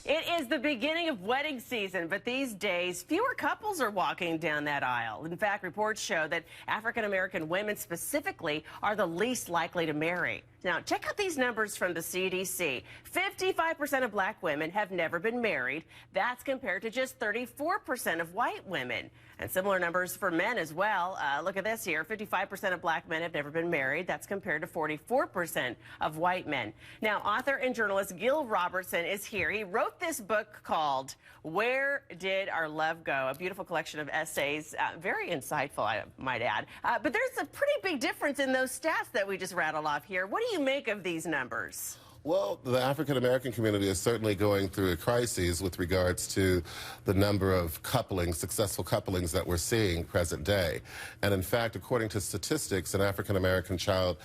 It is the beginning of wedding season, but these days, fewer couples are walking down that aisle. In fact, reports show that African-American women specifically are the least likely to marry. Now, check out these numbers from the CDC. 55% of black women have never been married. That's compared to just 34% of white women. And similar numbers for men as well. Look at this here. 55% of black men have never been married. That's compared to 44% of white men. Now, author and journalist Gil Robertson is here. He wrote this book called Where Did Our Love Go? A beautiful collection of essays. Very insightful, I might add. But there's a pretty big difference in those stats that we just rattled off here. What do you make of these numbers? Well, the African-American community is certainly going through a crisis with regards to the number of couplings, successful couplings that we're seeing present day. And in fact, according to statistics, an African-American child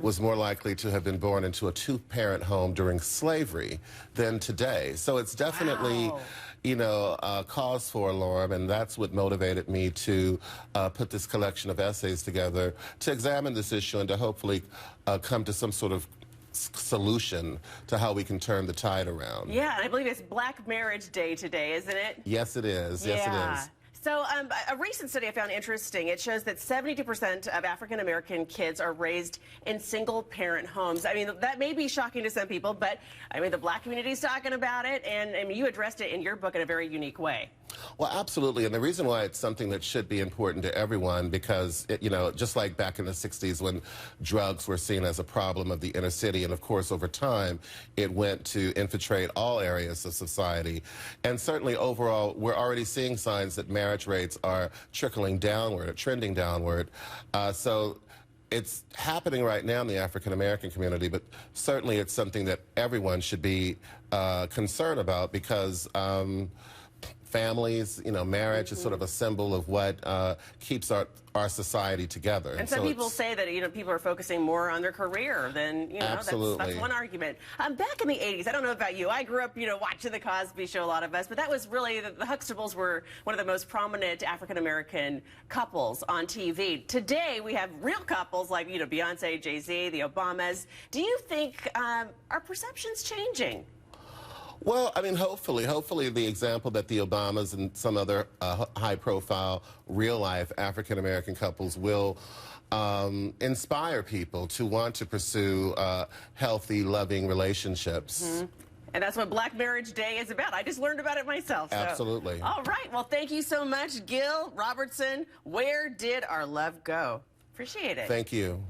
was more likely to have been born into a two-parent home during slavery than today. So it's definitely, you know, cause for alarm, and that's what motivated me to put this collection of essays together to examine this issue and to hopefully come to some sort of solution to how we can turn the tide around. Yeah, I believe it's Black Marriage Day today, isn't it? Yes, it is. Yes, it is. So a recent study I found interesting. It shows that 72% of African-American kids are raised in single-parent homes. I mean, that may be shocking to some people, but I mean, the black community is talking about it, and I mean, you addressed it in your book in a very unique way. Well, absolutely, and the reason why it's something that should be important to everyone, because, you know, just like back in the 60s when drugs were seen as a problem of the inner city, and of course, over time, it went to infiltrate all areas of society. And certainly, overall, we're already seeing signs that marriage rates are trickling downward, or trending downward. So it's happening right now in the African-American community, but certainly it's something that everyone should be concerned about, because families, you know, marriage is sort of a symbol of what keeps our society together. And some people say that, you know, people are focusing more on their career than, you know, that's one argument. Back in the 80s, I don't know about you, I grew up, you know, watching The Cosby Show, a lot of us, but that was really, the Huxtables were one of the most prominent African-American couples on TV. Today, we have real couples like, you know, Beyonce, Jay-Z, the Obamas. Do you think our perception's changing? Well, I mean, hopefully the example that the Obamas and some other high-profile, real-life African-American couples will inspire people to want to pursue healthy, loving relationships. And that's what Black Marriage Day is about. I just learned about it myself. So. Absolutely. All right. Well, thank you so much, Gil Robertson. Where did our love go? Appreciate it. Thank you.